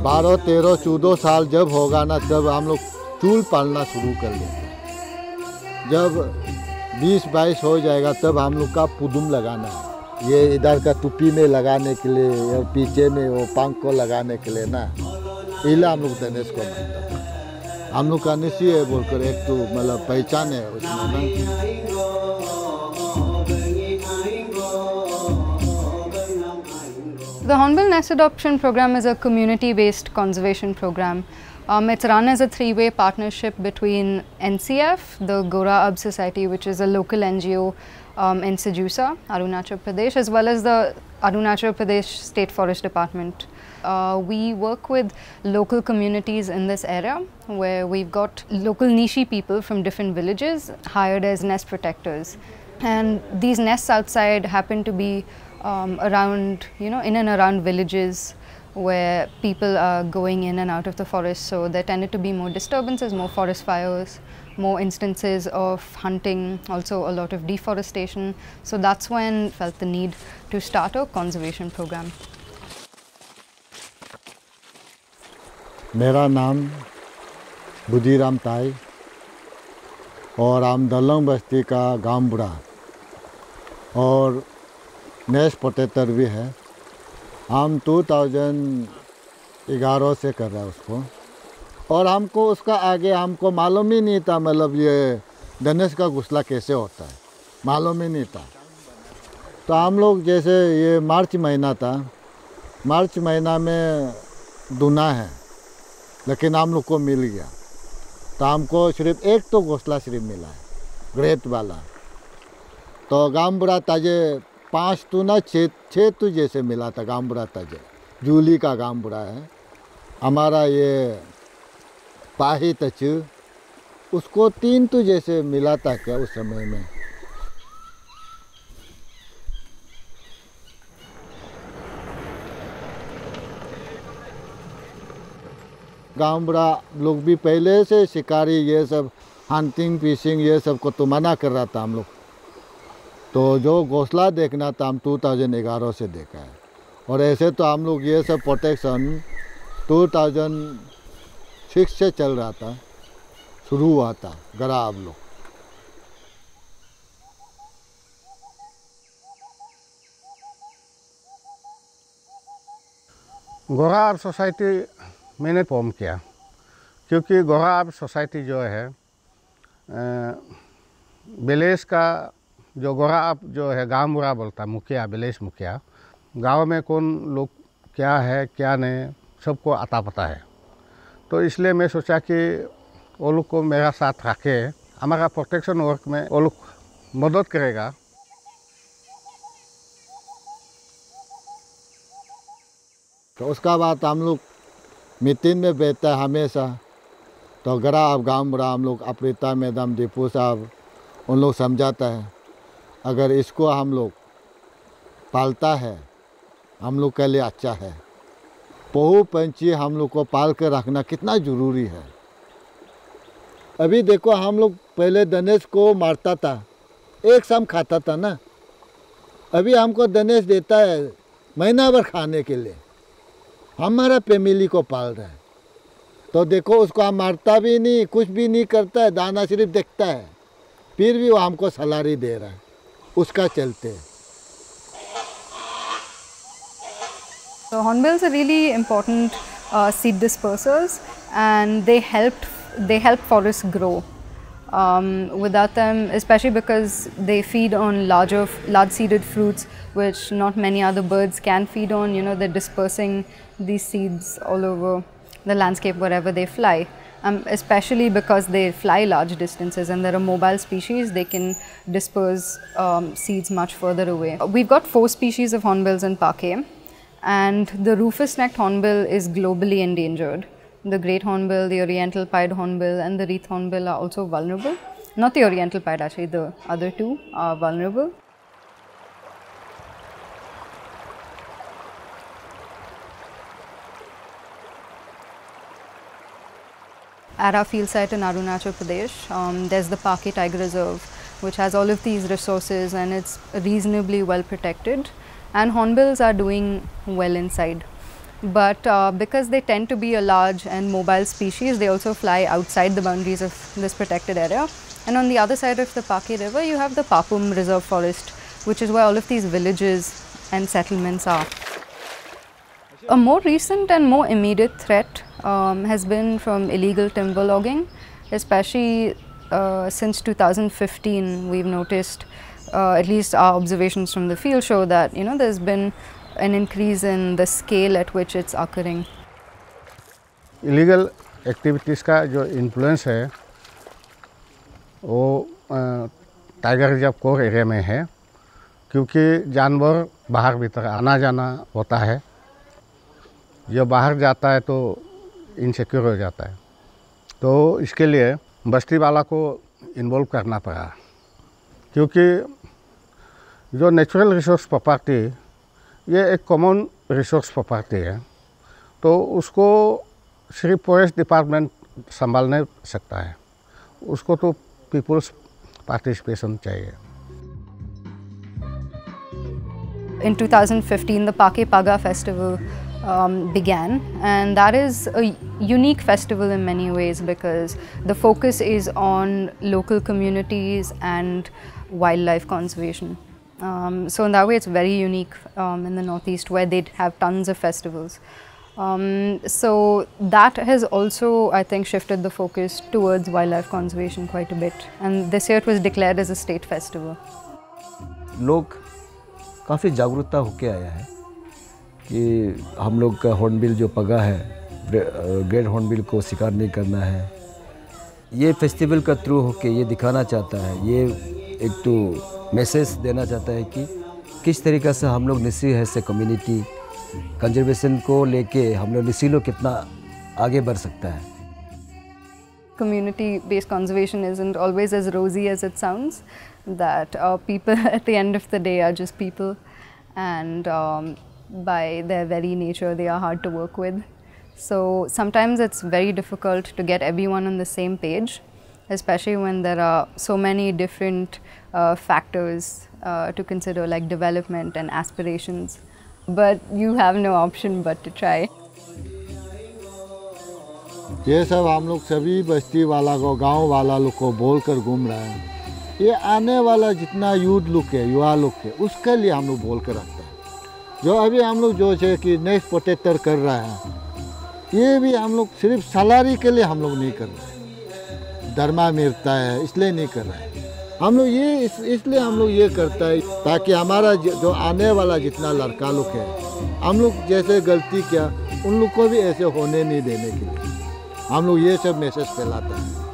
12-13-14 साल जब होगा ना, तब हम लोग चूल पालना शुरू कर देंगे। जब 20-22 हो जाएगा तब हम लोग का पुदुम लगाना है। ये इधर का टुपी में लगाने के लिए और पीछे में वो पंख को लगाने के लिए ना, इला हम लोग धनेश को मानते हैं। हम लोग का निश्चय है बोलकर एक तो मतलब पहचान है उसमें ना। The Hornbill Nest Adoption Program is a community-based conservation program. It's run as a three-way partnership between NCF, the Gora Ab Society, which is a local NGO in Sijusa, Arunachal Pradesh, as well as the Arunachal Pradesh State Forest Department. We work with local communities in this area where we've got local Nishi people from different villages hired as nest protectors. And these nests outside happen to be around, in and around villages where people are going in and out of the forest, so there tended to be more disturbances, more forest fires, more instances of hunting, also a lot of deforestation. So that's when I felt the need to start a conservation program. मेरा नाम बुद्धीराम ताई और हम दलंग बस्ती का गांव बुढ़ा और nest protector भी है। हम 2011 से कर रहे हैं उसको, और हमको उसका आगे हमको मालूम ही नहीं था, मतलब ये धनेश का घोंसला कैसे होता है मालूम ही नहीं था। तो हम लोग जैसे ये मार्च महीना था, मार्च महीना में दुना है, लेकिन हम लोग को मिल गया। तो हमको सिर्फ एक तो घोंसला सिर्फ मिला है, ग्रेट वाला। तो गांव बुढ़ा ताजे 5 तो ना 6 तो जैसे मिला था गांव बुढ़ा ताजे। जूली का गांव बुढ़ा है हमारा, ये पाही तच उसको 3 तो जैसे मिला था क्या उस समय में। गांव बुढ़ा लोग भी पहले से शिकारी ये सब हंटिंग फिशिंग ये सब को तो मना कर रहा था हम लोग। तो जो घोंसला देखना था हम 2011 से देखा है, और ऐसे तो हम लोग ये सब प्रोटेक्शन 2006 से चल रहा था, शुरू हुआ था गरा आप लोग। गोरा आब सोसाइटी मैंने फॉर्म किया क्योंकि गोरा आब सोसाइटी जो है विलेज का जो गोरा आब जो है गांव बुढ़ा बोलता मुखिया, विलेज मुखिया, गांव में कौन लोग क्या है क्या नहीं सबको आता पता है। तो इसलिए मैं सोचा कि वो लोग को मेरा साथ रखे, हमारा प्रोटेक्शन वर्क में वो लोग मदद करेगा। तो उसका बाद हम लोग मीटिंग में बैठता है हमेशा। तो गरा अब गांव बुढ़ा हम लोग अप्रीता मैडम दीपू साहब उन लोग समझाता है, अगर इसको हम लोग पालता है हम लोग के लिए अच्छा है। पहू पंछी हम लोग को पाल कर रखना कितना ज़रूरी है। अभी देखो हम लोग पहले धनेश को मारता था, एक शाम खाता था ना, अभी हमको धनेश देता है महीना भर खाने के लिए, हमारा फैमिली को पाल रहा है। तो देखो उसको हम मारता भी नहीं, कुछ भी नहीं करता है, दाना सिर्फ देखता है, फिर भी वो हमको सैलरी दे रहा है, उसका चलते। So hornbills are really important seed dispersers, and they help forests grow. Without them, especially because they feed on large seeded fruits, which not many other birds can feed on. They're dispersing these seeds all over the landscape wherever they fly. Especially because they fly large distances and they're a mobile species, they can disperse seeds much further away. We've got 4 species of hornbills in Parquet, and the rufous-necked hornbill is globally endangered. The great hornbill, the oriental pied hornbill and the wreath hornbill are also vulnerable. Not the oriental pied actually, the other 2 are vulnerable. At our field site in Arunachal Pradesh, there's the Parquet Tiger Reserve, which has all of these resources and it's reasonably well protected, and hornbills are doing well inside. But because they tend to be a large and mobile species, they also fly outside the boundaries of this protected area. And on the other side of the Pake River, you have the Papum Reserve Forest, which is where all of these villages and settlements are. A more recent and more immediate threat has been from illegal timber logging, especially since 2015. We've noticed, at least our observations from the field show that, you know, there's been an increase in the scale at which it's occurring. Illegal activities का जो influence है वो tiger reserve core area में है, क्योंकि जानवर बाहर भीतर आना जाना होता है। जो बाहर जाता है तो इनसिक्योर हो जाता है, तो इसके लिए बस्ती वाला को इन्वॉल्व करना पड़ा, क्योंकि जो नेचुरल रिसोर्स प्रॉपर्टी ये एक कॉमन रिसोर्स प्रॉपर्टी है, तो उसको सिर्फ फॉरेस्ट डिपार्टमेंट संभाल नहीं सकता है, उसको तो पीपल्स पार्टिसिपेशन चाहिए। In 2015, the Pake Paga festival began, and that is a unique festival in many ways because the focus is on local communities and wildlife conservation. So in that way it's very unique in the Northeast, where they have tons of festivals. So that has also, I think, shifted the focus towards wildlife conservation quite a bit, and this year it was declared as a state festival. लोग काफ़ी जागरूकता होके आया है कि हम लोग का हॉर्नबिल जो पगा है, ग्रेट हॉर्नबिल को शिकार नहीं करना है। ये फेस्टिवल का थ्रू होके ये दिखाना चाहता है, ये एक तो मैसेज देना चाहता है कि किस तरीक़े से हम लोग निस्सी है से कम्युनिटी कंजर्वेशन को लेके हम लोग निस्सी लोग कितना आगे बढ़ सकता है। Community-based conservation isn't always as rosy as it sounds, that people at the end of the day are just people, and by their very nature they are hard to work with. So sometimes it's very difficult to get everyone on the same page, especially when there are so many different factors to consider, like development and aspirations. But you have no option but to try. ये सब हम लोग सभी बस्ती वाला को, गांव वाला लोग को बोल कर घूम रहे हैं। ये आने वाला जितना यूथ लोग है, युवा लोग है, उसके लिए हम लोग बोल कर रखते हैं। जो अभी हम लोग जो है कि नेक्स्ट प्रोटेक्टर कर रहे हैं, ये भी हम लोग सिर्फ सैलरी के लिए हम लोग नहीं कर रहे, धर्मा मिलता है इसलिए नहीं कर रहे हैं। हम लोग ये इसलिए हम लोग ये करता है ताकि हमारा जो आने वाला जितना लड़का लोग है, हम लोग जैसे गलती किया उन लोग को भी ऐसे होने नहीं देने के लिए हम लोग ये सब मैसेज फैलाता है।